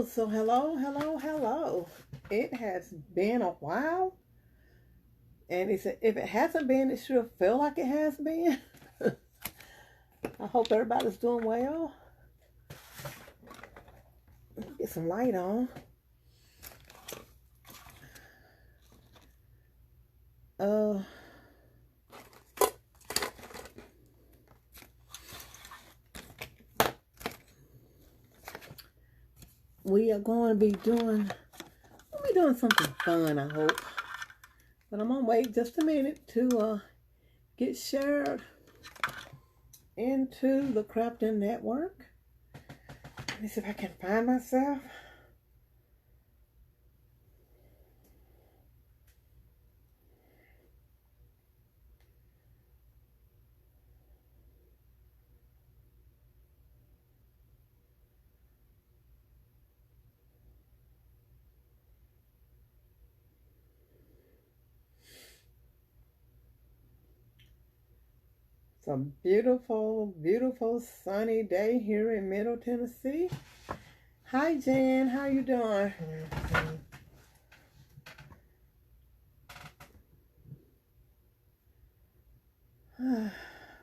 So hello. It has been a while, and if it hasn't been, it sure feel like it has been. I hope everybody's doing well. Get some light on. Uh, we are going to be doing. We'll be doing something fun, I hope. But I'm gonna wait just a minute to get shared into the Crafting Network. Let me see if I can find myself. It's a beautiful sunny day here in Middle Tennessee. Hi Jan, how you doing?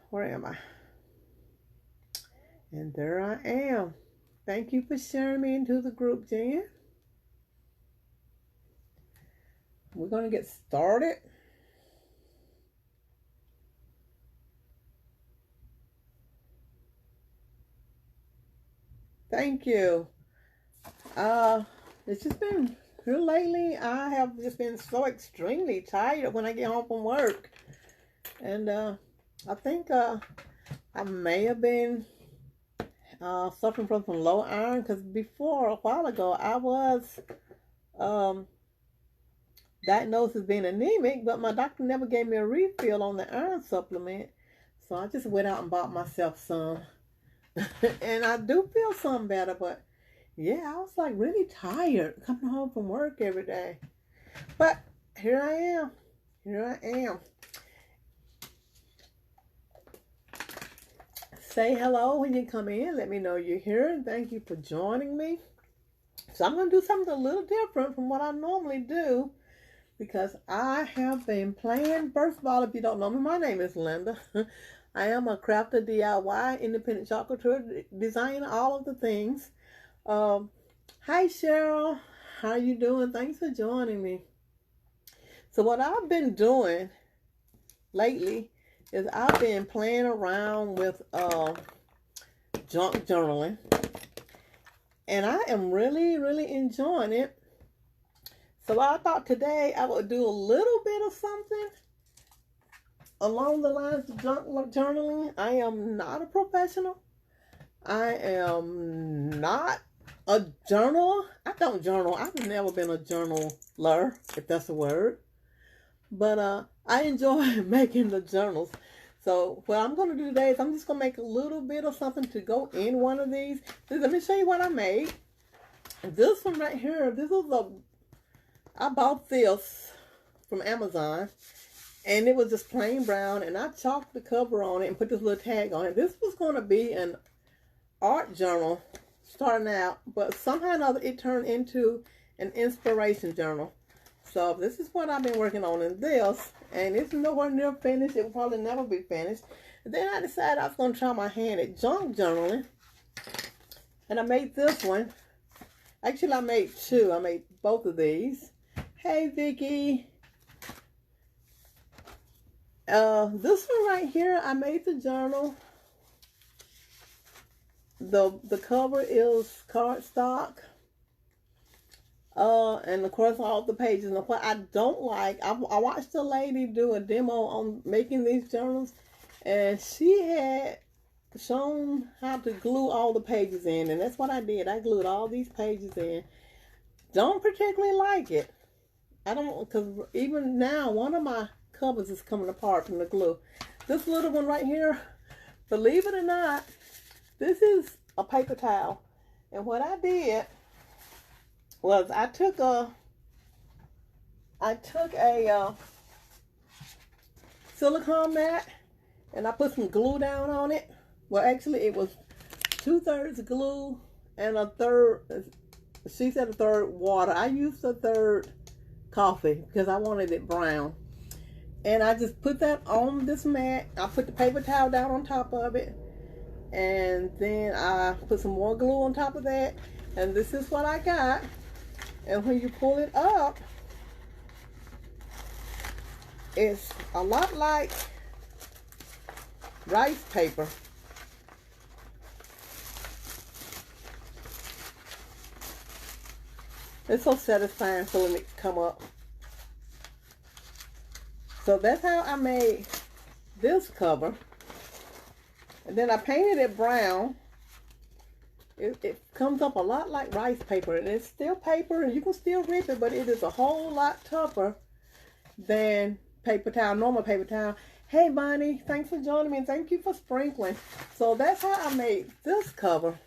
Where am I? And there I am. Thank you for sharing me into the group, Jan. We're going to get started. Thank you. It's just been here lately. I have just been so extremely tired when I get home from work. And I think I may have been suffering from some low iron, because before, a while ago, I was diagnosed as being anemic, but my doctor never gave me a refill on the iron supplement. So I just went out and bought myself some. And I do feel some better, but yeah, I was like really tired coming home from work every day. But here I am. Say hello when you come in. Let me know you're here. And thank you for joining me. So I'm going to do something a little different from what I normally do, because I have been playing. First of all, if you don't know me, my name is Linda. I am a crafter, DIY, independent chalk couture designer, all of the things. Hi Cheryl, how you doing? Thanks for joining me. So what I've been doing lately is I've been playing around with junk journaling, and I am really enjoying it. So I thought today I would do a little bit of something along the lines of junk journaling. I am not a professional. I am not a journaler. I don't journal. I've never been a journaler, if that's a word. But I enjoy making the journals. So what I'm going to do today is I'm just going to make a little bit of something to go in one of these. Let me show you what I made. This one right here, I bought this from Amazon. And it was just plain brown. And I chalked the cover on it and put this little tag on it. This was going to be an art journal starting out, but somehow or another it turned into an inspiration journal. So this is what I've been working on in this, and it's nowhere near finished. It will probably never be finished. And then I decided I was going to try my hand at junk journaling, and I made this one. Actually, I made two. I made both of these. Hey Vicky. This one right here, I made the journal. The cover is cardstock. And of course all the pages. And what I don't like, I watched a lady do a demo on making these journals, and she had shown how to glue all the pages in, and that's what I did. I glued all these pages in. Don't particularly like it. I don't, because even now one of my covers is coming apart from the glue. This little one right here, believe it or not, this is a paper towel. And what I did was I took a silicone mat, and I put some glue down on it. Well, actually it was 2/3 glue and a third She said a third water. I used a third coffee because I wanted it brown. And I just put that on this mat. I put the paper towel down on top of it. And then I put some more glue on top of that. And this is what I got. And when you pull it up, it's a lot like rice paper. It's so satisfying feeling it come up. So that's how I made this cover. And then I painted it brown. It comes up a lot like rice paper. And it's still paper and you can still rip it, but it is a whole lot tougher than paper towel, normal paper towel. Hey Bonnie, thanks for joining me and thank you for sprinkling. So that's how I made this cover.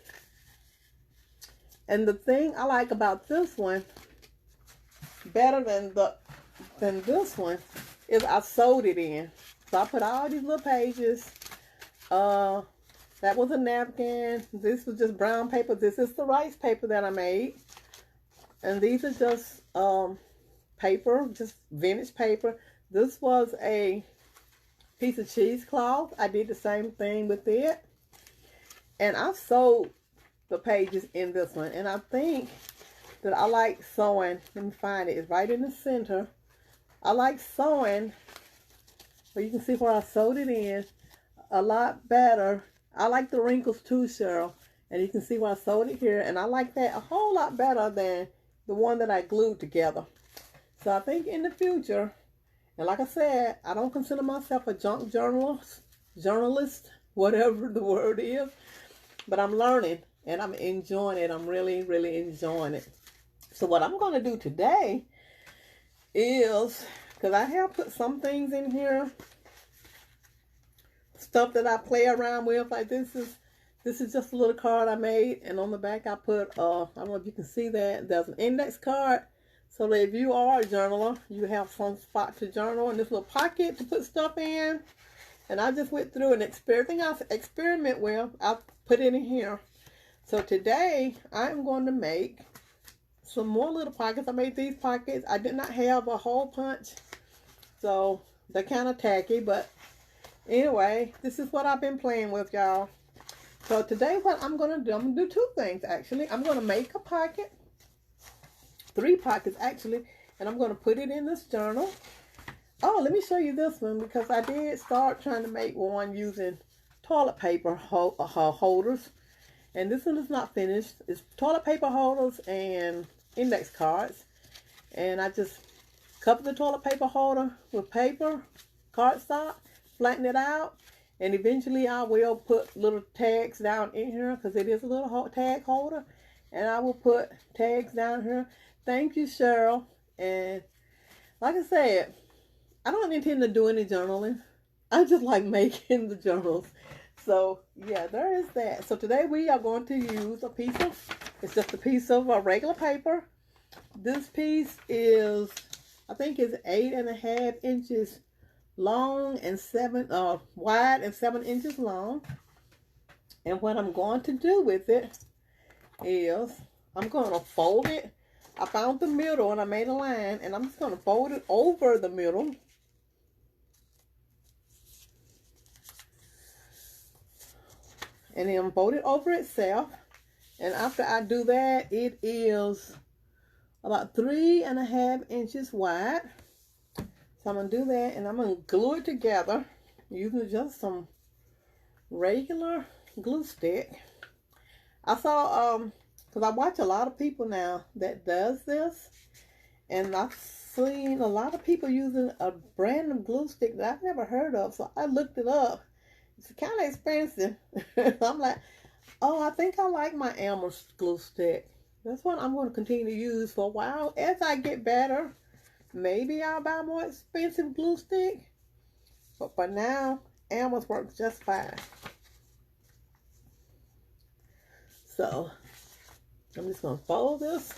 And the thing I like about this one better than this one is I sewed it in. So I put all these little pages. That was a napkin. This was just brown paper. This is the rice paper that I made. And these are just paper, just vintage paper. This was a piece of cheesecloth. I did the same thing with it. And I sewed the pages in this one. And I think that I like sewing. Let me find it. It's right in the center. I like sewing, but you can see where I sewed it in a lot better. I like the wrinkles too, Cheryl. And you can see where I sewed it here. And I like that a whole lot better than the one that I glued together. So I think in the future, and like I said, I don't consider myself a junk journalist, whatever the word is. But I'm learning and I'm enjoying it. I'm really, really enjoying it. So what I'm going to do today is, because I have put some things in here, stuff that I play around with, like this is just a little card I made, and on the back I put, I don't know if you can see that, there's an index card, so that if you are a journaler, you have some spot to journal, and this little pocket to put stuff in, and I just went through and everything I experiment with, I put it in here. So today, I'm going to make some more little pockets. I made these pockets. I did not have a hole punch, so they're kind of tacky, but anyway, this is what I've been playing with, y'all. So today what I'm going to do, I'm going to do two things, actually. I'm going to make a pocket, 3 pockets, actually, and I'm going to put it in this journal. Oh, let me show you this one, because I did start trying to make one using toilet paper holders. And this one is not finished. It's toilet paper holders and index cards. And I just cover the toilet paper holder with paper, cardstock, flatten it out. And eventually I will put little tags down in here because it is a little tag holder. And I will put tags down here. Thank you, Cheryl. And like I said, I don't intend to do any journaling. I just like making the journals. So, yeah, there is that. So, today we are going to use a piece of, it's just a piece of regular paper. This piece is, I think it's 8.5 inches long and wide and 7 inches long. And what I'm going to do with it is, I'm going to fold it. I found the middle and I made a line, and I'm just going to fold it over the middle. And then fold it over itself. And after I do that, it is about 3.5 inches wide. So I'm going to do that, and I'm going to glue it together using just some regular glue stick. I saw, because I watch a lot of people now that does this. And I've seen a lot of people using a brand of glue stick that I've never heard of. So I looked it up. It's kind of expensive. I'm like, oh, I think I like my Elmer glue stick. That's what I'm going to continue to use for a while. As I get better, maybe I'll buy more expensive glue stick. But for now, Elmer's works just fine. So, I'm just going to fold this.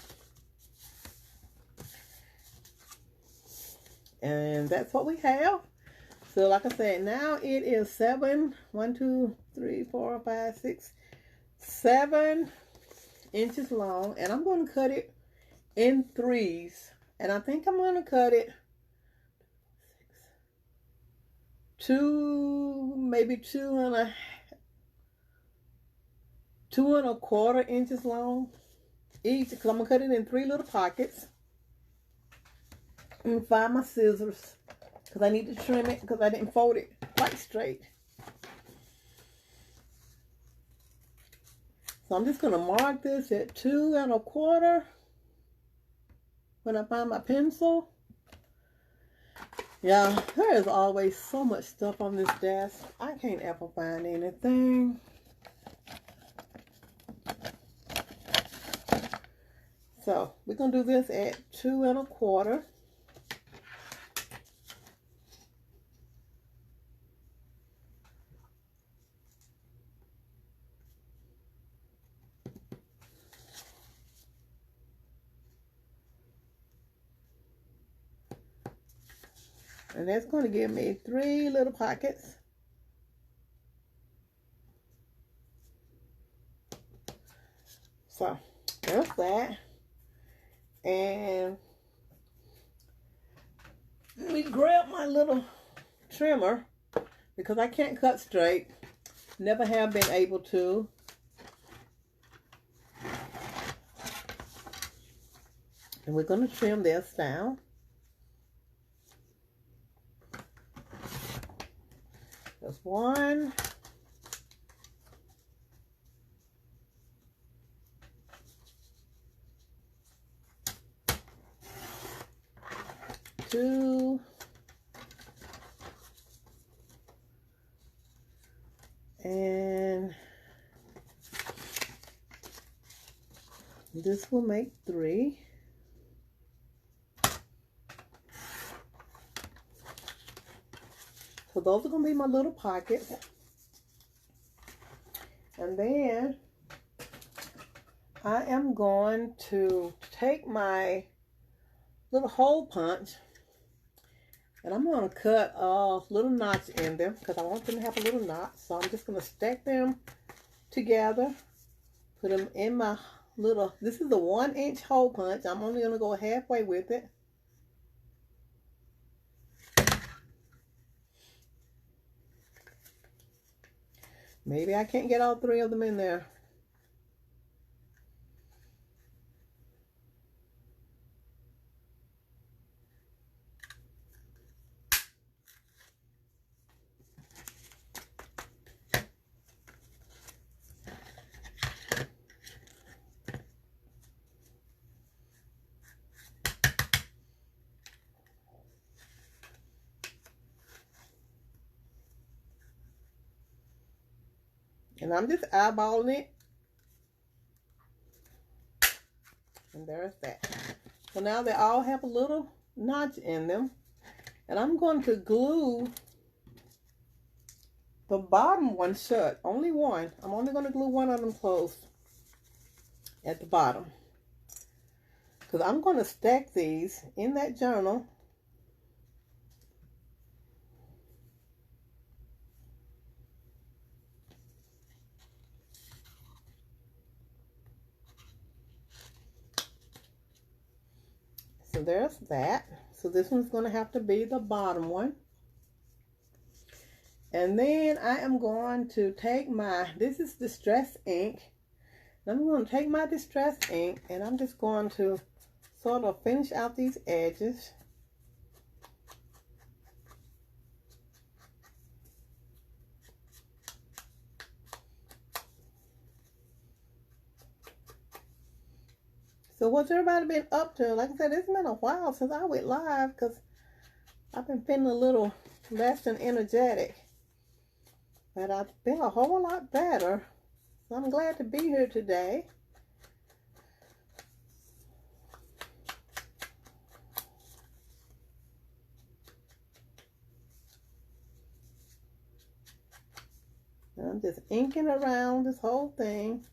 And that's what we have. So like I said, now it is 7, 1, 2, 3, 4, 5, 6, 7 inches long, and I'm going to cut it in threes. And I think I'm going to cut it maybe 2 1/4 inches long each, because I'm going to cut it in 3 little pockets. And find my scissors, because I need to trim it, because I didn't fold it quite straight. So I'm just going to mark this at 2 1/4 when I find my pencil. Yeah, there is always so much stuff on this desk. I can't ever find anything. So we're going to do this at 2 1/4. And that's going to give me 3 little pockets. So there's that. And let me grab my little trimmer, because I can't cut straight. Never have been able to. And we're going to trim this down. There's 1. 2. And this will make 3. So those are going to be my little pockets. And then I am going to take my little hole punch, and I'm going to cut a little notch in them, because I want them to have a little knot. So I'm just going to stack them together, put them in my little, this is a 1-inch hole punch. I'm only going to go halfway with it. Maybe I can't get all 3 of them in there. And I'm just eyeballing it. And there's that. So now they all have a little notch in them. And I'm going to glue the bottom one shut. Only one. I'm only going to glue one of them closed at the bottom, because I'm going to stack these in that journal. So there's that. So this one's going to have to be the bottom one. And then I am going to take this is Distress ink. I'm going to take my Distress ink, and I'm just going to sort of finish out these edges. So what's everybody been up to? Like I said, it's been a while since I went live, because I've been feeling a little less than energetic. But I've been a whole lot better. So I'm glad to be here today. And I'm just inking around this whole thing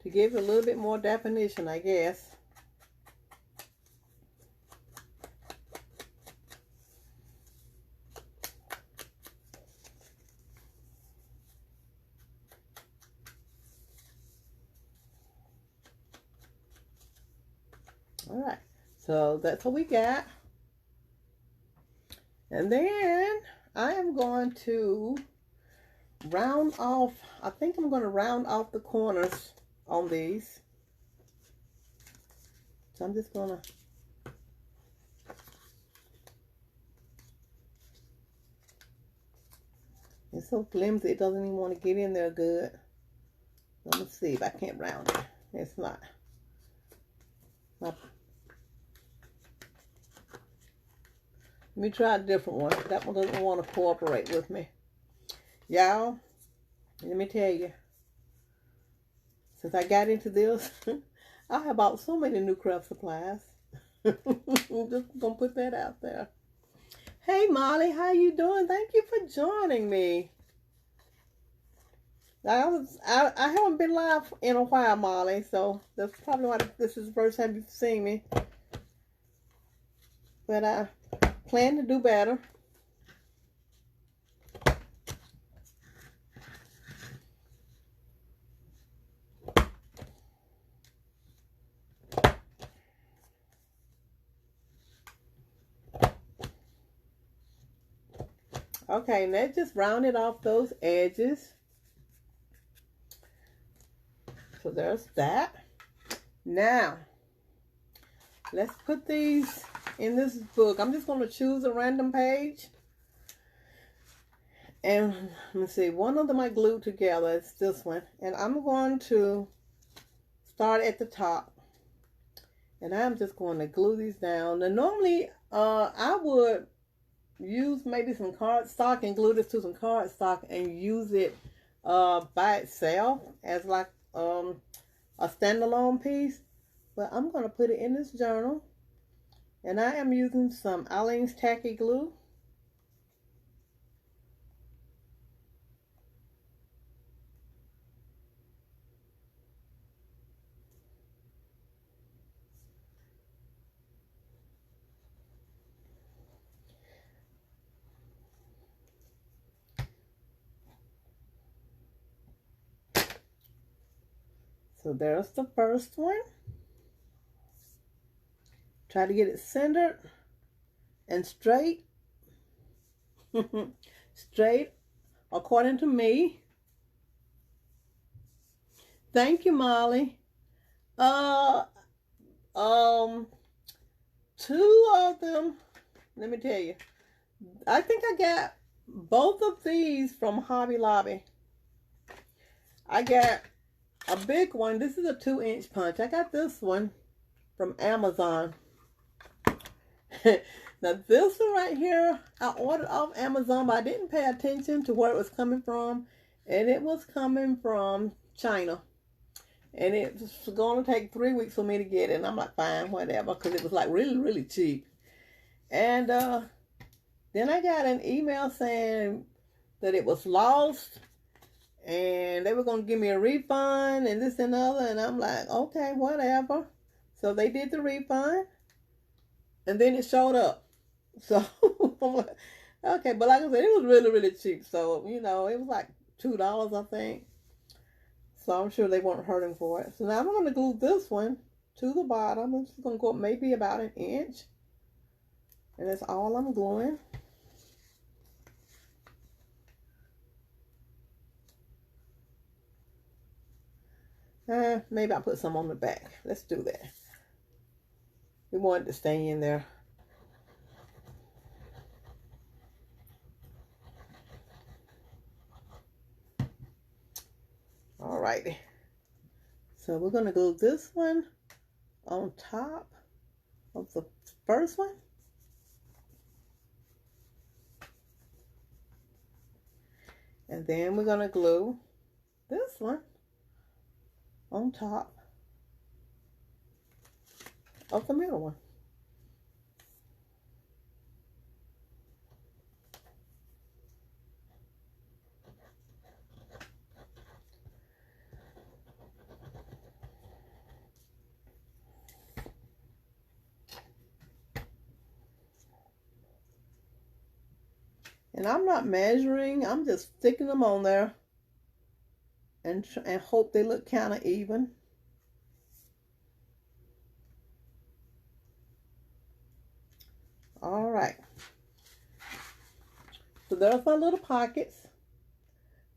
to give it a little bit more definition, I guess. All right. So that's what we got. And then I am going to round off. I think I'm going to round off the corners on these. So I'm just going to. It's so flimsy, it doesn't even want to get in there good. Let me see if I can't round it. It's not. Let me try a different one. That one doesn't want to cooperate with me. Y'all, let me tell you. Since I got into this, I have bought so many new craft supplies. Just gonna put that out there. Hey Molly, how you doing? Thank you for joining me. I haven't been live in a while, Molly, so that's probably why this is the first time you've seen me. But I plan to do better. Okay, let's just round it off those edges. So there's that. Now, let's put these in this book. I'm just going to choose a random page. And let me see, one of them I glued together. It's this one. And I'm going to start at the top. And I'm just going to glue these down. Now, normally, I would use maybe some cardstock and glue this to some cardstock and use it by itself as like a standalone piece. But I'm going to put it in this journal. And I am using some Aleene's Tacky Glue. So there's the first one. Try to get it centered and straight. Straight, according to me. Thank you, Molly. Two of them, let me tell you. I think I got both of these from Hobby Lobby. I got a big one. This is a 2-inch punch. I got this one from Amazon. Now this one right here, I ordered off Amazon, but I didn't pay attention to where it was coming from. And it was coming from China. And it was going to take 3 weeks for me to get it. And I'm like, fine, whatever. Because it was like really, really cheap. And then I got an email saying that it was lost. And they were going to give me a refund and this and other. And I'm like, okay, whatever. So they did the refund. And then it showed up. So I'm like, okay. But like I said, it was really, really cheap. So, you know, it was like $2, I think. So I'm sure they weren't hurting for it. So now I'm going to glue this one to the bottom. I'm just going to go up maybe about 1 inch. And that's all I'm gluing. Maybe I'll put some on the back. Let's do that. We want it to stay in there. Alrighty. So we're going to glue this one on top of the first one. And then we're going to glue this one on top of the middle one. And I'm not measuring, I'm just sticking them on there and hope they look kind of even. All right. So there's my little pockets.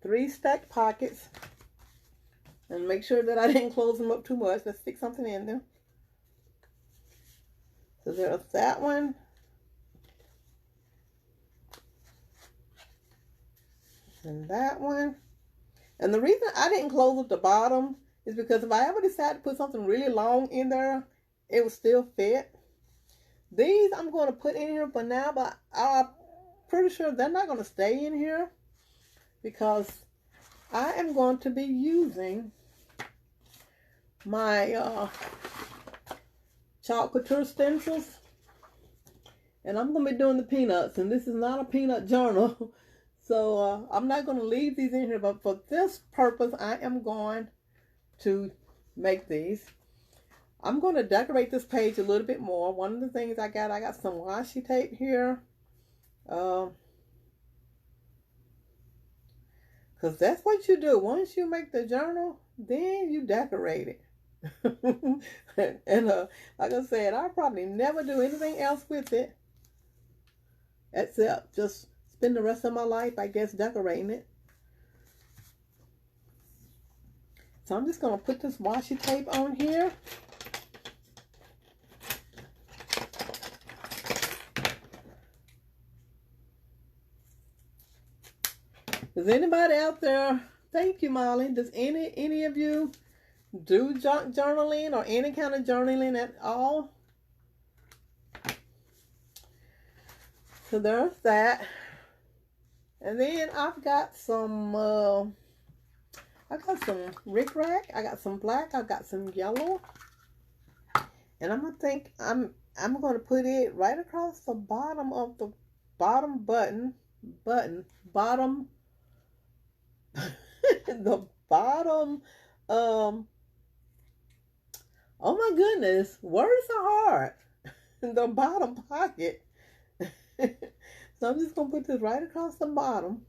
3 stacked pockets. And make sure that I didn't close them up too much. Let's stick something in there. So there's that one. And that one. And the reason I didn't close up the bottom is because if I ever decide to put something really long in there, it will still fit. These I'm going to put in here for now, but I'm pretty sure they're not going to stay in here because I am going to be using my Chalk Couture stencils. And I'm going to be doing the peanuts. And this is not a peanut journal. So I'm not going to leave these in here. But for this purpose, I am going to make these. I'm going to decorate this page a little bit more. One of the things I got some washi tape here. Because that's what you do. Once you make the journal, then you decorate it. And like I said, I'll probably never do anything else with it. Except just spend the rest of my life, I guess, decorating it. So I'm just going to put this washi tape on here. Does anybody out there, thank you, Molly, does any of you do journaling or any kind of journaling at all? So there's that. And then I've got some Rick Rack. I got some black. I got some yellow. And I'm gonna put it right across the bottom of the bottom button. The bottom, oh my goodness, words are hard. The bottom pocket. So I'm just going to put this right across the bottom.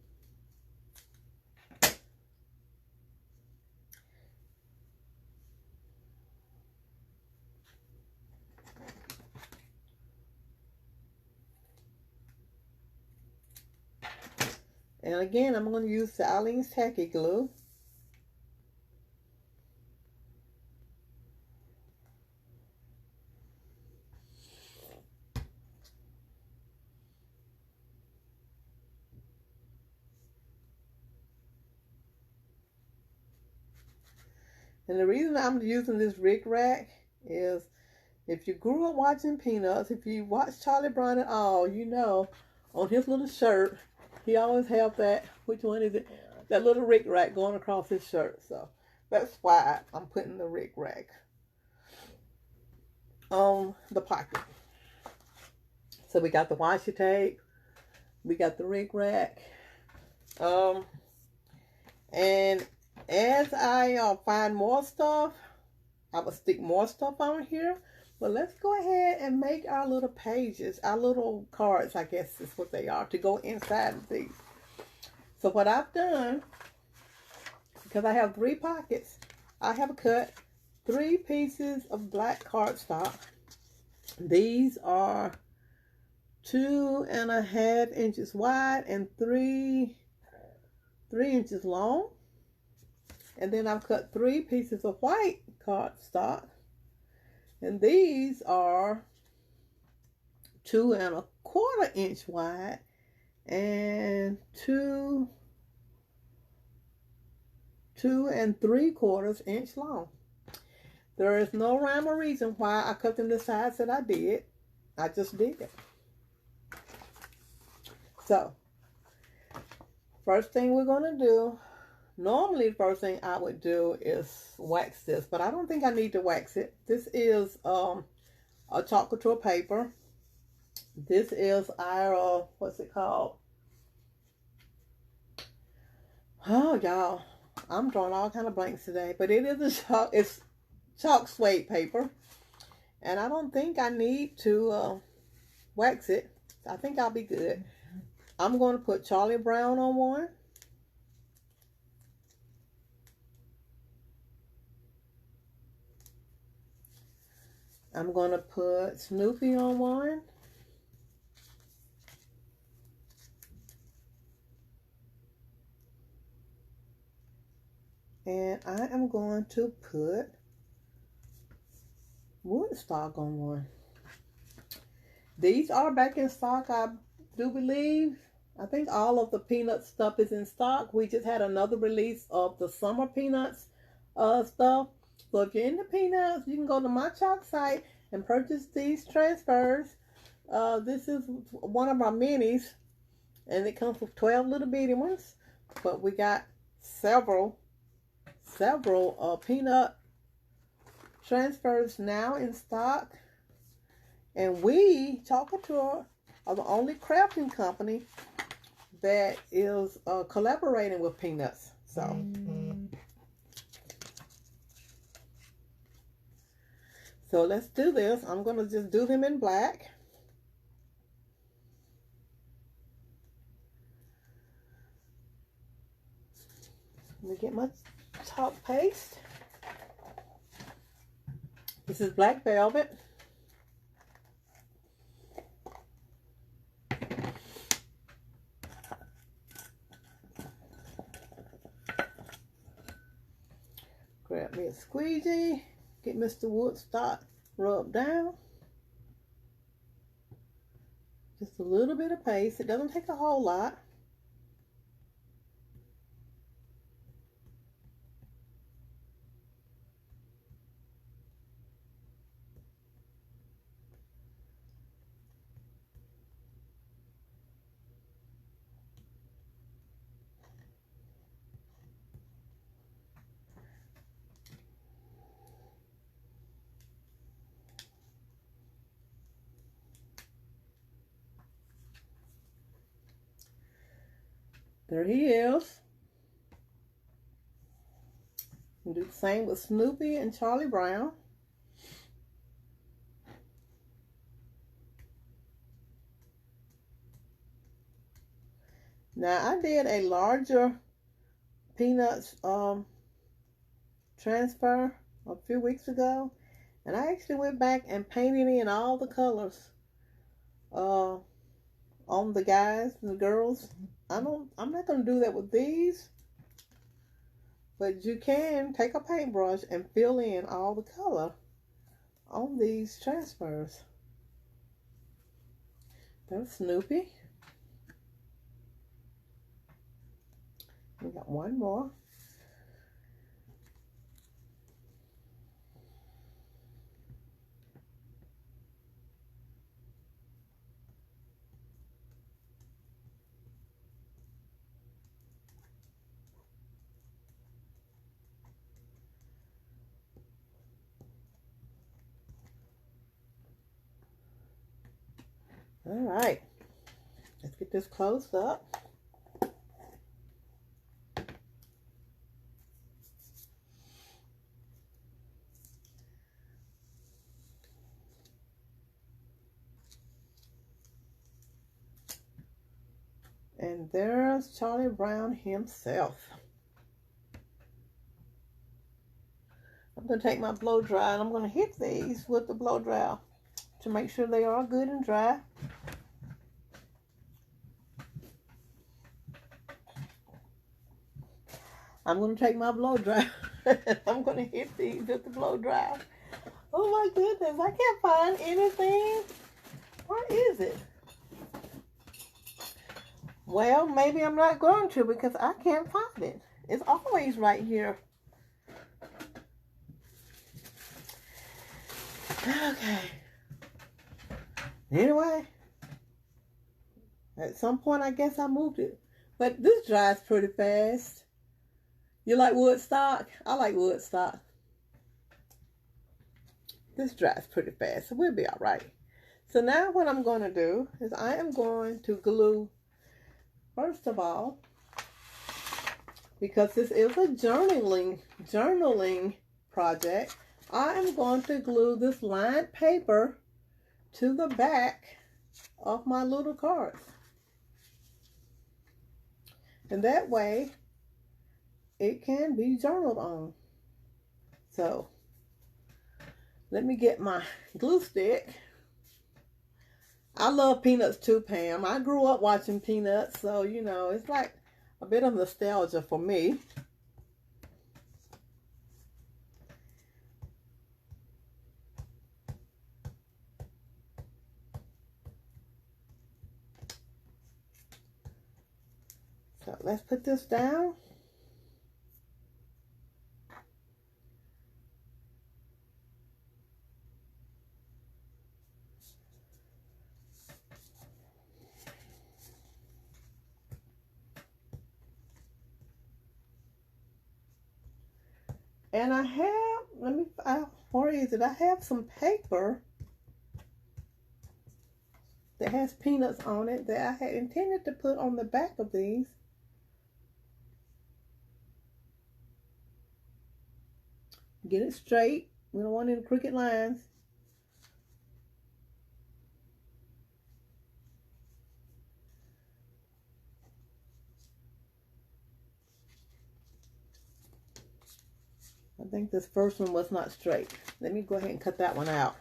And again, I'm going to use the Aleene's Tacky Glue. And the reason I'm using this Rick Rack is if you grew up watching Peanuts, if you watch Charlie Brown at all, you know on his little shirt, he always have that, which one is it? That little Rick Rack going across his shirt. So that's why I'm putting the Rick Rack on the pocket. So we got the washi tape. We got the Rick Rack. And as I find more stuff, I will stick more stuff on here. But let's go ahead and make our little pages, our little cards, I guess is what they are, to go inside of these. So what I've done, because I have 3 pockets, I have cut 3 pieces of black cardstock. These are 2.5 inches wide and 3 inches long. And then I've cut 3 pieces of white cardstock. And these are 2.25 inch wide and 2 3/4 inch long. There is no rhyme or reason why I cut them the size that I did. I just did it. So, first thing we're going to do, normally the first thing I would do is wax this, but I don't think I need to wax it. This is a Chalk Couture paper. This is our, what's it called? Oh, y'all, I'm drawing all kind of blanks today, but it is it's chalk suede paper. And I don't think I need to wax it. I think I'll be good. I'm going to put Charlie Brown on one. I'm going to put Snoopy on one. And I am going to put Woodstock on one. These are back in stock, I do believe. I think all of the peanut stuff is in stock. We just had another release of the summer peanuts stuff. So if you're into peanuts, you can go to my chalk site and purchase these transfers. This is one of our minis, and it comes with 12 little bitty ones. But we got several peanut transfers now in stock. And we, Chalk Couture, are the only crafting company that is collaborating with Peanuts. So let's do this. I'm going to just do them in black. Let me get my chalk paste. This is Black Velvet. Grab me a squeegee, get Mr. Woodstock rubbed down. Just a little bit of paste. It doesn't take a whole lot. There he is. We'll do the same with Snoopy and Charlie Brown. Now I did a larger Peanuts transfer a few weeks ago, and I actually went back and painted in all the colors on the guys and the girls. I'm not going to do that with these, but you can take a paintbrush and fill in all the color on these transfers. There's Snoopy. We got one more. All right, let's get this closed up. And there's Charlie Brown himself. I'm going to take my blow dry and I'm going to hit these with the blow dry to make sure they are good and dry. I'm going to take my blow dry and I'm going to hit these with the blow dry. Oh my goodness, I can't find anything. Where is it? Well, maybe I'm not going to because I can't find it. It's always right here. Okay. Anyway, at some point I guess I moved it. But this dries pretty fast. You like Woodstock? I like Woodstock. This dries pretty fast, so we'll be all right. So now what I'm going to do is I am going to glue, first of all, because this is a journaling project, I am going to glue this lined paper to the back of my little cards. And that way, it can be journaled on. So, let me get my glue stick. I love Peanuts too, Pam. I grew up watching Peanuts, so, you know, it's like a bit of nostalgia for me. So let's put this down. And I have, where is it? I have some paper that has peanuts on it that I had intended to put on the back of these. Get it straight. We don't want any crooked lines. I think this first one was not straight. Let me go ahead and cut that one out.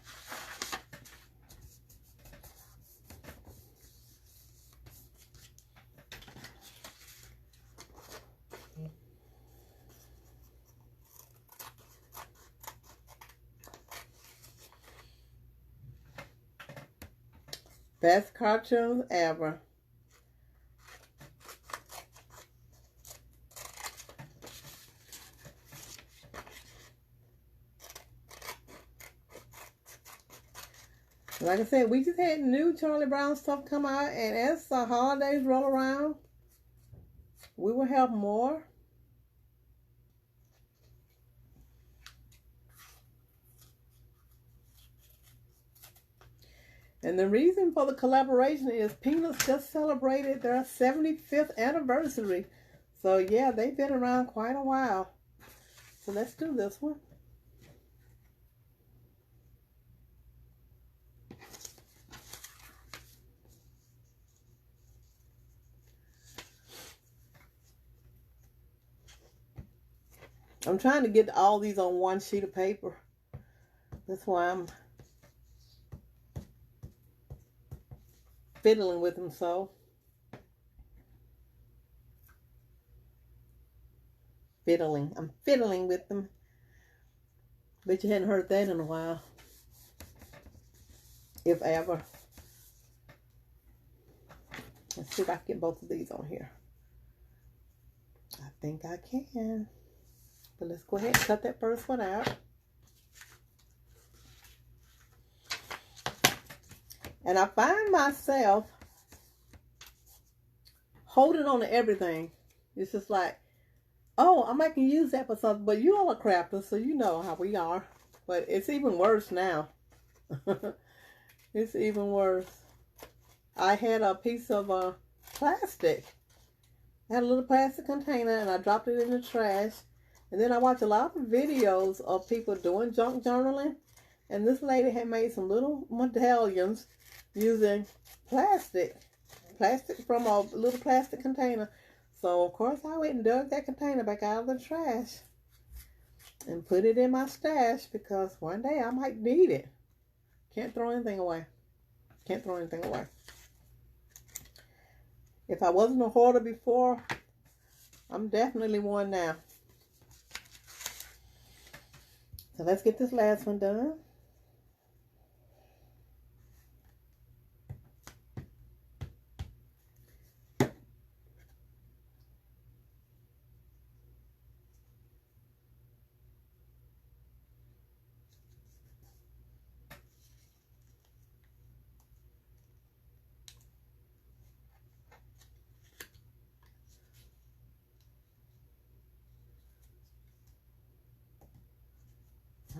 Best cartoons ever. Like I said, we just had new Charlie Brown stuff come out, and as the holidays roll around, we will have more. And the reason for the collaboration is Peanuts just celebrated their 75th anniversary. So yeah, they've been around quite a while. So let's do this one. I'm trying to get all these on one sheet of paper. That's why I'm fiddling with them so. I'm fiddling with them. Bet you hadn't heard that in a while. If ever. Let's see if I can get both of these on here. I think I can. But let's go ahead and cut that first one out. And I find myself holding on to everything. It's just like, oh, I might can use that for something. But you all are crafters, so you know how we are. But it's even worse now. It's even worse. I had a piece of plastic. I had a little plastic container, and I dropped it in the trash. And then I watched a lot of videos of people doing junk journaling. And this lady had made some little medallions using plastic from a little plastic container. So, of course, I went and dug that container back out of the trash and put it in my stash because one day I might need it. Can't throw anything away. Can't throw anything away. If I wasn't a hoarder before, I'm definitely one now. So let's get this last one done.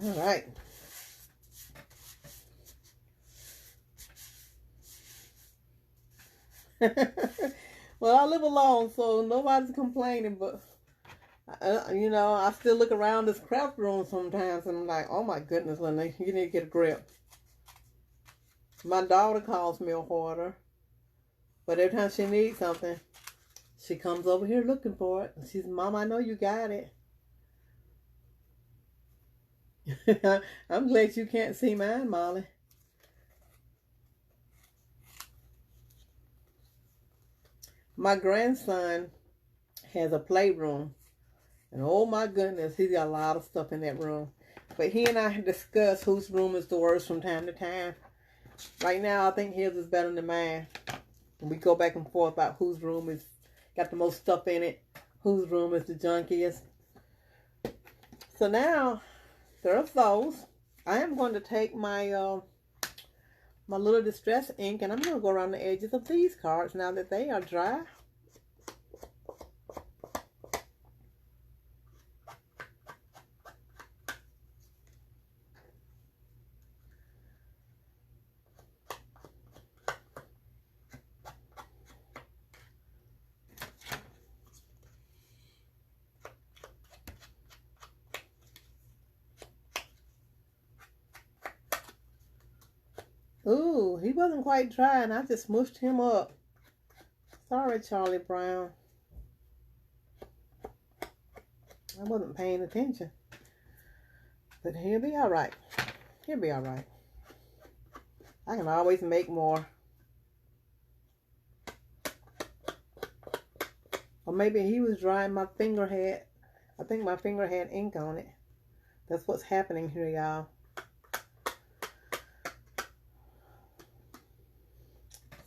All right. Well, I live alone, so nobody's complaining, but you know, I still look around this craft room sometimes and I'm like, oh my goodness, Linda, you need to get a grip. My daughter calls me a hoarder, but every time she needs something, she comes over here looking for it. She says, Mom, I know you got it. I'm glad you can't see mine, Molly. My grandson has a playroom. And oh my goodness, he's got a lot of stuff in that room. But he and I discuss whose room is the worst from time to time. Right now, I think his is better than mine. And we go back and forth about whose room is got the most stuff in it, whose room is the junkiest. So now, there's those. I am going to take my my little distress ink, and I'm going to go around the edges of these cards now that they are dry. Ooh, he wasn't quite dry, and I just smooshed him up. Sorry, Charlie Brown. I wasn't paying attention. But he'll be all right. He'll be all right. I can always make more. Or maybe he was dry and my finger had, I think my finger had ink on it. That's what's happening here, y'all.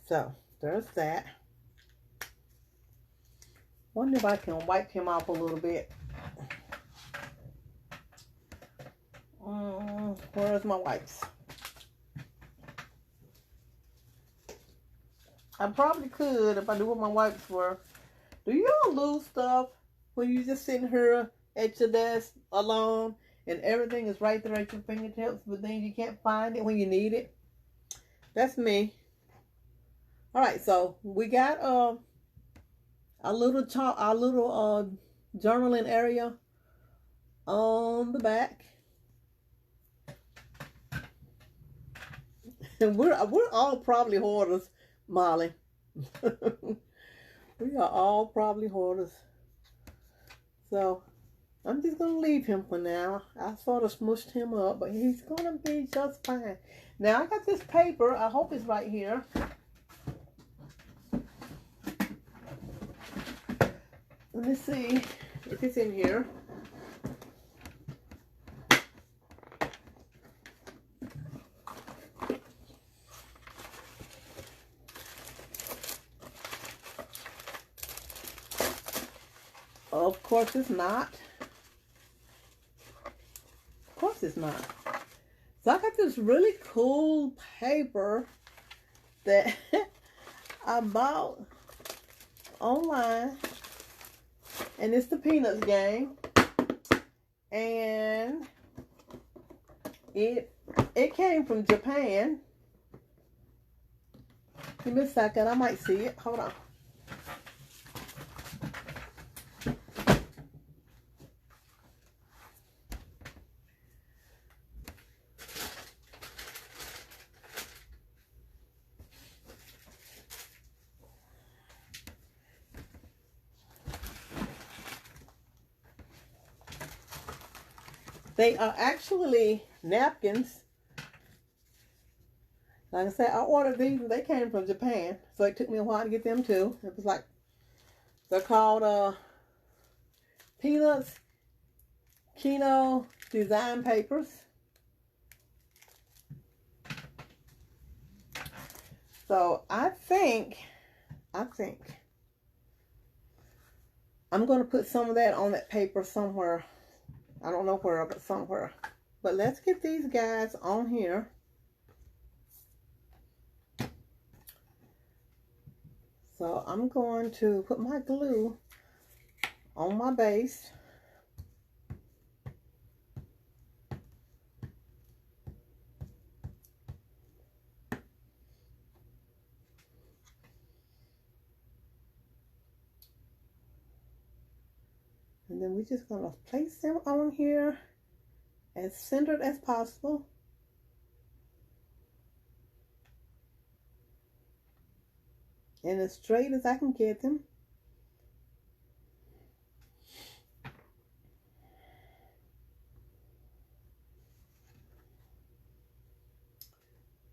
So, there's that. Wonder if I can wipe him off a little bit. Where's my wipes? I probably could if I knew what my wipes were. Do you all lose stuff when you just sitting here at your desk alone and everything is right there at your fingertips, but then you can't find it when you need it? That's me. All right, so we got our little journaling area on the back, and we're all probably hoarders, Molly. We are all probably hoarders. So I'm just gonna leave him for now. I sort of smushed him up, but he's gonna be just fine. Now I got this paper. I hope it's right here. Let me see if it's in here. Of course it's not. Of course it's not. So I got this really cool paper that I bought online. And it's the Peanuts game. And it came from Japan. Give me a second, I might see it. Hold on. They are actually napkins. Like I said, I ordered these and they came from Japan. So it took me a while to get them too. It was like, they're called Peanuts Kino Design Papers. So I think I'm going to put some of that on that paper somewhere. I don't know where, but somewhere. But let's get these guys on here. So I'm going to put my glue on my base. And then we're just going to place them on here as centered as possible. And as straight as I can get them.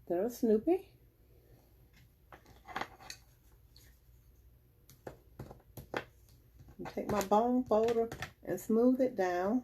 There's Snoopy. Take my bone folder and smooth it down.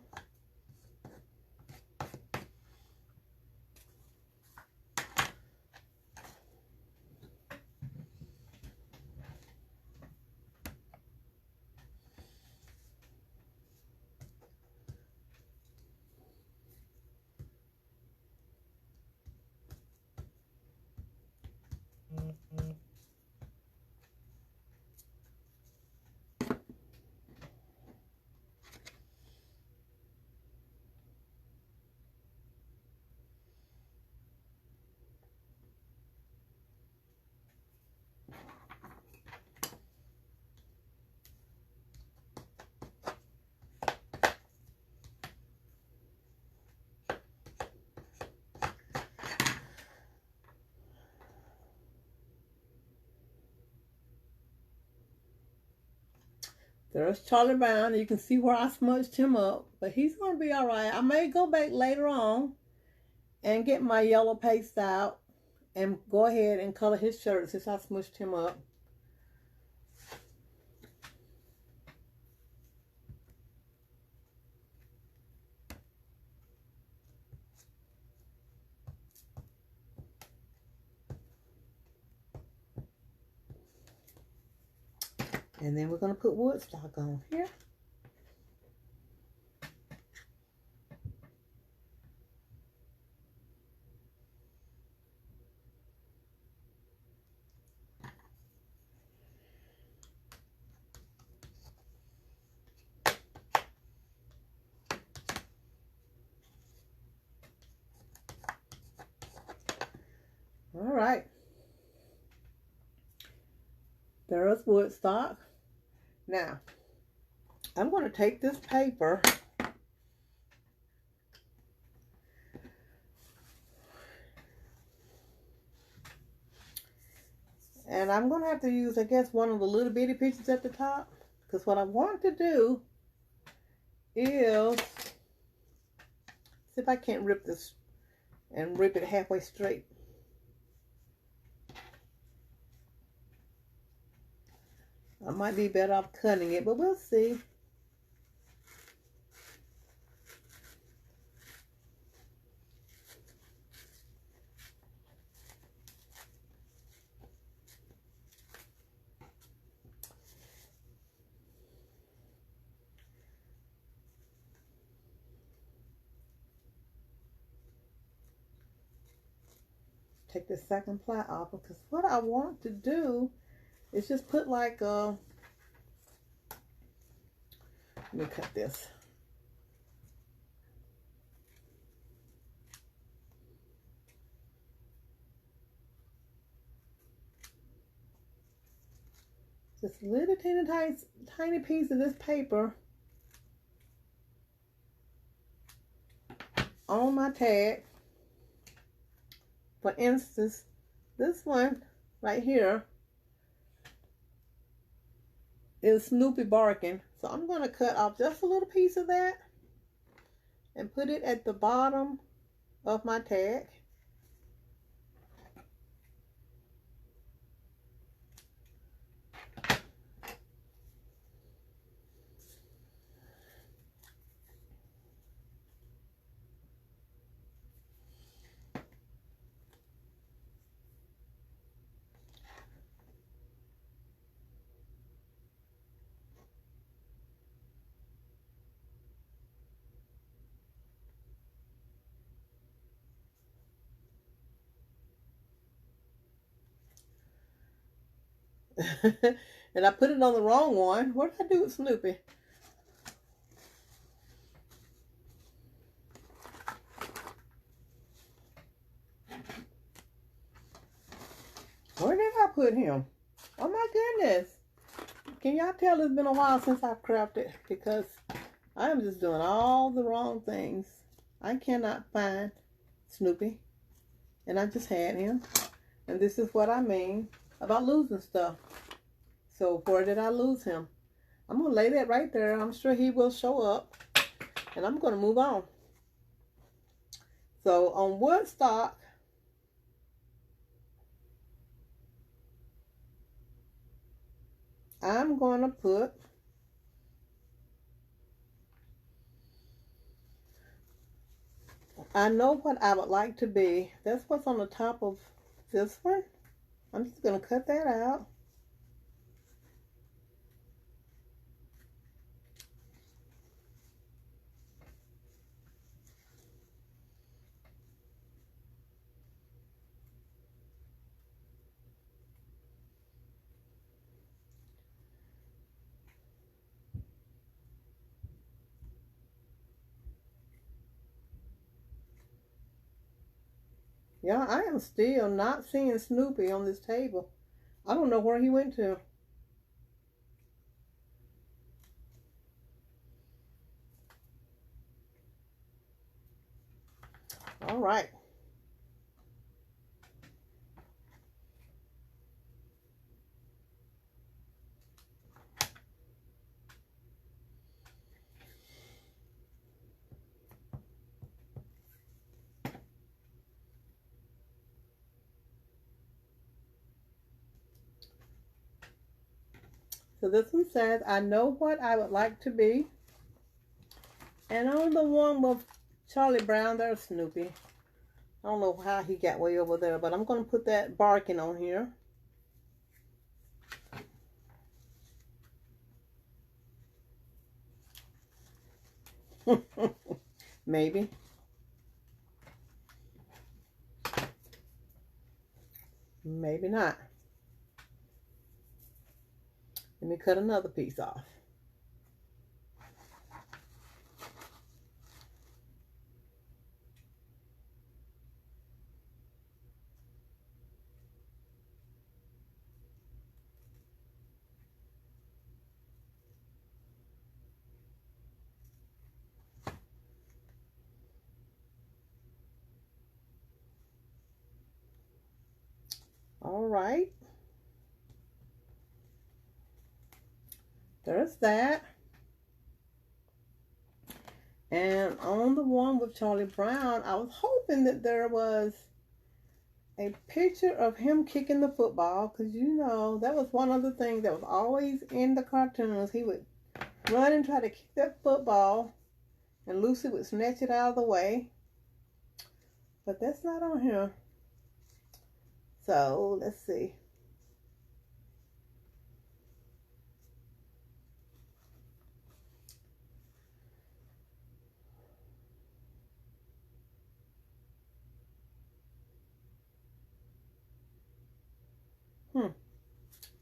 There's Charlie Brown. You can see where I smudged him up, but he's going to be all right. I may go back later on and get my yellow paste out and go ahead and color his shirt since I smushed him up. And then we're going to put Woodstock on here. All right. There's Woodstock. Now, I'm going to take this paper and I'm going to have to use, I guess, one of the little bitty pieces at the top, because what I want to do is see if I can't rip this and rip it halfway straight. I might be better off cutting it, but we'll see. Take the second ply off, because what I want to do is just put like a, let me cut this. Just a little tiny piece of this paper on my tag. For instance, this one right here is Snoopy barking. So I'm going to cut off just a little piece of that and put it at the bottom of my tag. And I put it on the wrong one. What did I do with Snoopy? Where did I put him? Oh my goodness. Can y'all tell it's been a while since I've crafted? Because I am just doing all the wrong things. I cannot find Snoopy. And I just had him. And this is what I mean about losing stuff. So where did I lose him? I'm going to lay that right there. I'm sure he will show up. And I'm going to move on. So on Woodstock, I'm going to put I know what I would like to be. That's what's on the top of this one. I'm just going to cut that out. Yeah, I am still not seeing Snoopy on this table. I don't know where he went to. All right. So this one says, I know what I would like to be. And on the one with Charlie Brown, there's Snoopy. I don't know how he got way over there, but I'm going to put that barking on here. Maybe. Maybe not. Let me cut another piece off. All right. There's that. And on the one with Charlie Brown, I was hoping that there was a picture of him kicking the football, because you know that was one of the things that was always in the cartoons. He would run and try to kick that football, and Lucy would snatch it out of the way. But that's not on here. So let's see.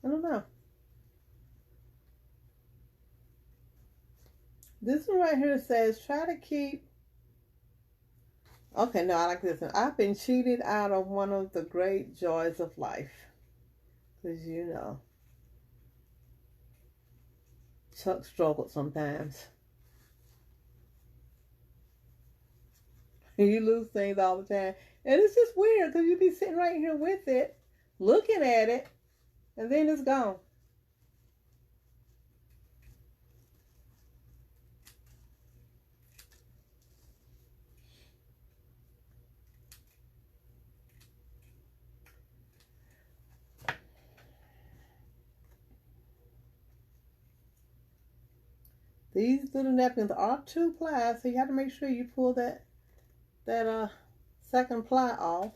I don't know. This one right here says, try to keep. Okay, no, I like this one. I've been cheated out of one of the great joys of life. Because, you know, Chuck struggled sometimes. You lose things all the time. And it's just weird because you be sitting right here with it, looking at it, and then it's gone. These little napkins are 2 ply, so you have to make sure you pull that second ply off.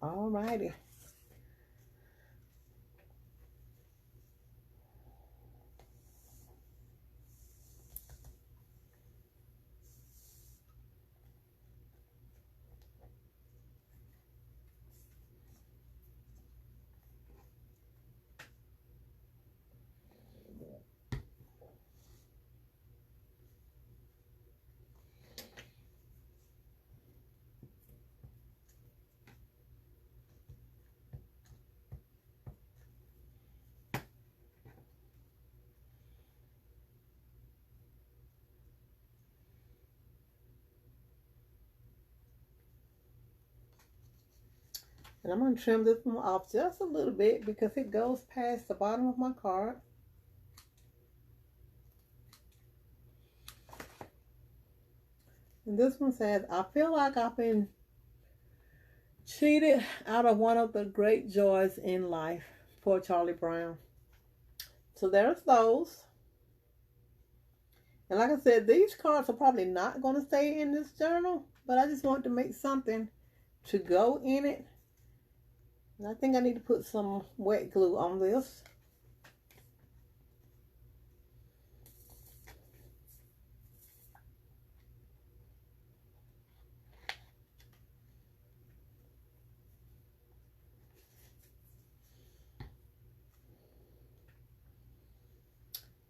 Alrighty. And I'm going to trim this one off just a little bit because it goes past the bottom of my card. And this one says, I feel like I've been cheated out of one of the great joys in life. Poor Charlie Brown. So there's those. And like I said, these cards are probably not going to stay in this journal, but I just want to make something to go in it. And I think I need to put some wet glue on this.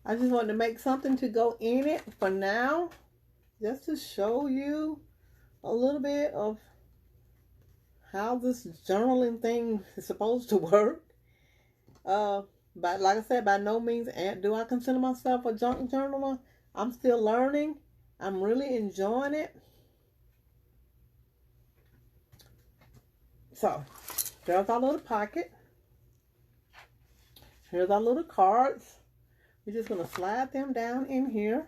I just want to make something to go in it for now, just to show you a little bit of how this journaling thing is supposed to work. But like I said, by no means do I consider myself a junk journaler. I'm still learning. I'm really enjoying it. So, there's our little pocket. Here's our little cards. We're just going to slide them down in here.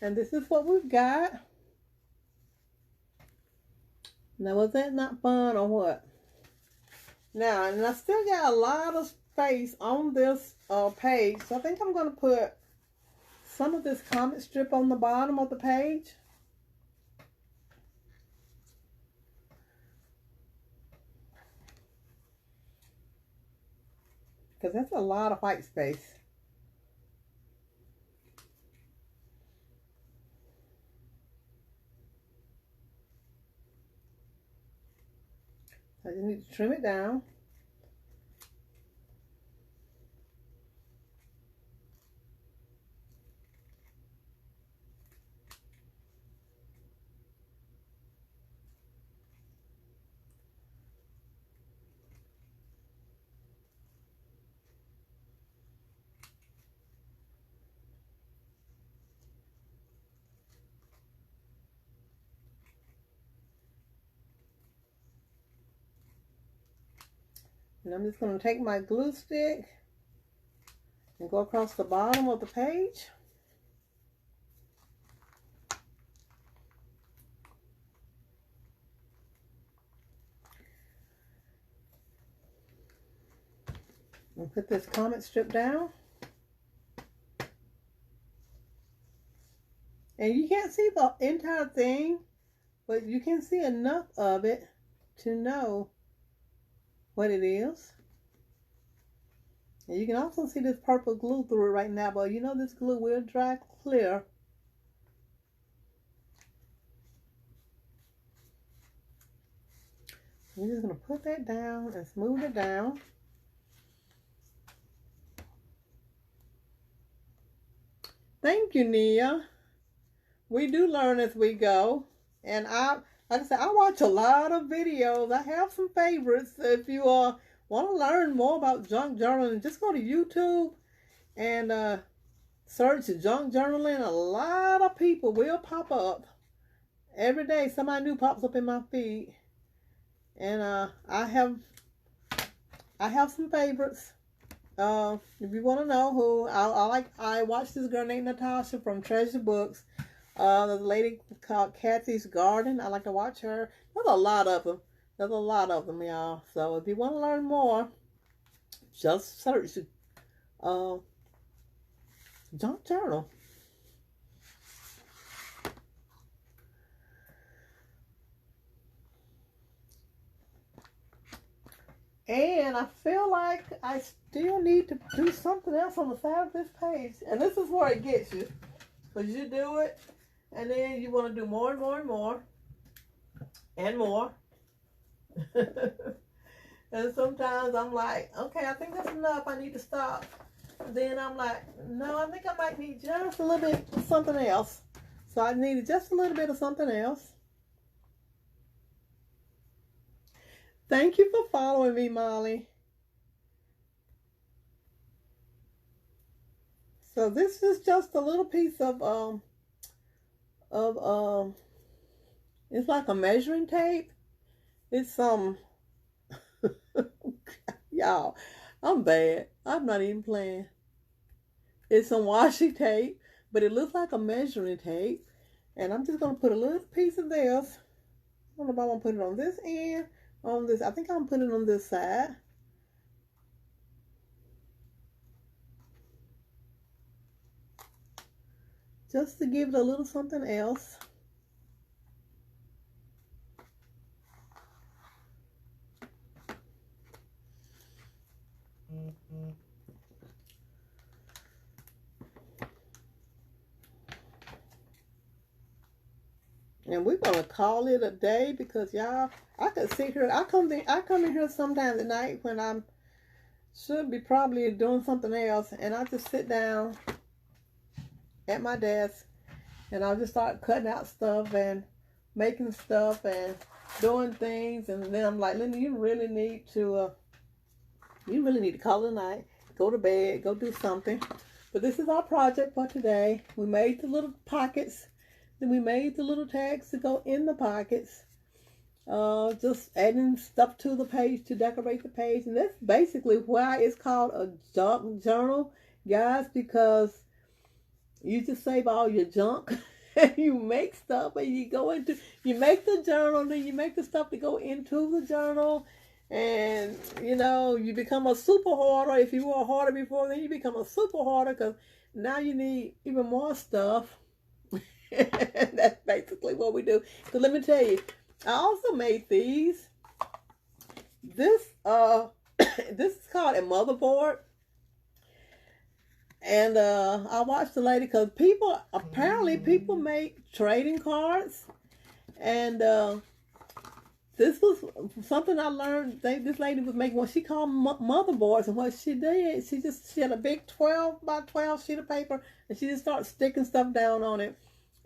And this is what we've got. Now, was that not fun or what? Now, and I still got a lot of space on this page. So I think I'm going to put some of this comic strip on the bottom of the page. Because that's a lot of white space. I just need to trim it down. And I'm just going to take my glue stick and go across the bottom of the page. And put this comic strip down. And you can't see the entire thing, but you can see enough of it to know what it is. And you can also see this purple glue through it right now, but you know this glue will dry clear. We're just going to put that down and smooth it down. Thank you, Nia. We do learn as we go. And like I said, I watch a lot of videos. I have some favorites. If you want to learn more about junk journaling, just go to YouTube and search junk journaling. A lot of people will pop up. Every day somebody new pops up in my feed. And I have some favorites. If you want to know who I watch this girl named Natasha from Treasure Books. There's a lady called Kathy's Garden. I like to watch her. There's a lot of them. There's a lot of them, y'all. So if you want to learn more, just search Junk Journal. And I feel like I still need to do something else on the side of this page. And this is where it gets you. Because you do it, and then you want to do more and more and more. And more. And sometimes I'm like, okay, I think that's enough. I need to stop. Then I'm like, no, I think I might need just a little bit of something else. So I needed just a little bit of something else. Thank you for following me, Molly. So this is just a little piece of it's like a measuring tape. It's some y'all, I'm bad. I'm not even playing. It's some washi tape, but it looks like a measuring tape. And I'm just gonna put a little piece of this. I don't know if I want to put it on this end. On this, I think I'm putting it on this side. Just to give it a little something else. And we're gonna call it a day because y'all, I could sit here. I come in here sometimes at night when I'm should be probably doing something else, and I just sit down at my desk and I'll just start cutting out stuff and making stuff and doing things, and then I'm like, Linda, you really need to call it a night, go to bed, go do something. But this is our project for today. We made the little pockets. Then we made the little tags to go in the pockets. Just adding stuff to the page to decorate the page. And that's basically why it's called a junk journal, guys, because you just save all your junk You make stuff and you make the journal, then you make the stuff to go into the journal. And, you become a super hoarder. If you were a hoarder before, then you become a super hoarder because now you need even more stuff. And that's basically what we do. So let me tell you, I also made these. This this is called a motherboard. And I watched the lady because apparently people make trading cards. And this was something I learned. This lady was making what she called motherboards. And what she did, she had a big 12 by 12 sheet of paper. And she just started sticking stuff down on it.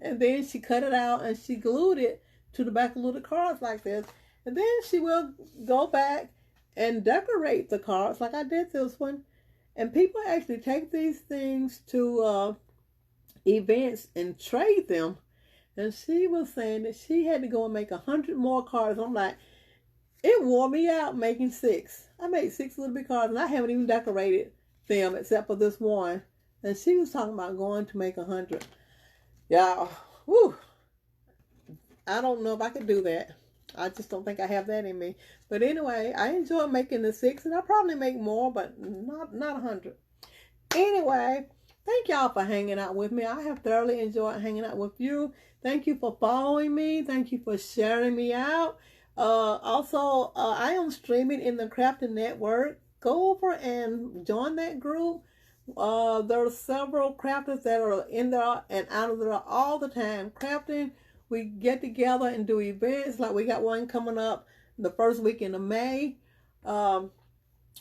And then she cut it out and she glued it to the back of little cards like this. And then she will go back and decorate the cards like I did this one. And people actually take these things to events and trade them. And she was saying that she had to go and make 100 more cards. I'm like, it wore me out making 6. I made 6 little bit cards and I haven't even decorated them except for this one. And she was talking about going to make 100. Yeah, whew. I don't know if I could do that. I just don't think I have that in me. But anyway, I enjoy making the 6, and I'll probably make more, but not 100. Anyway, thank y'all for hanging out with me. I have thoroughly enjoyed hanging out with you. Thank you for following me. Thank you for sharing me out. Also, I am streaming in the Crafting Network. Go over and join that group. There are several crafters that are in there and out of there all the time crafting. We get together and do events. Like we got one coming up the first weekend of May. But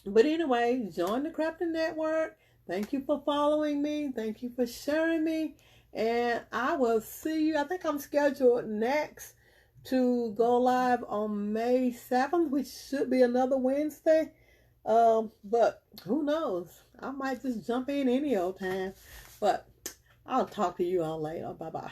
anyway, join the Crafting Network. Thank you for following me. Thank you for sharing me. And I will see you. I think I'm scheduled next to go live on May 7th, which should be another Wednesday. But who knows? I might just jump in any old time. But I'll talk to you all later. Bye-bye.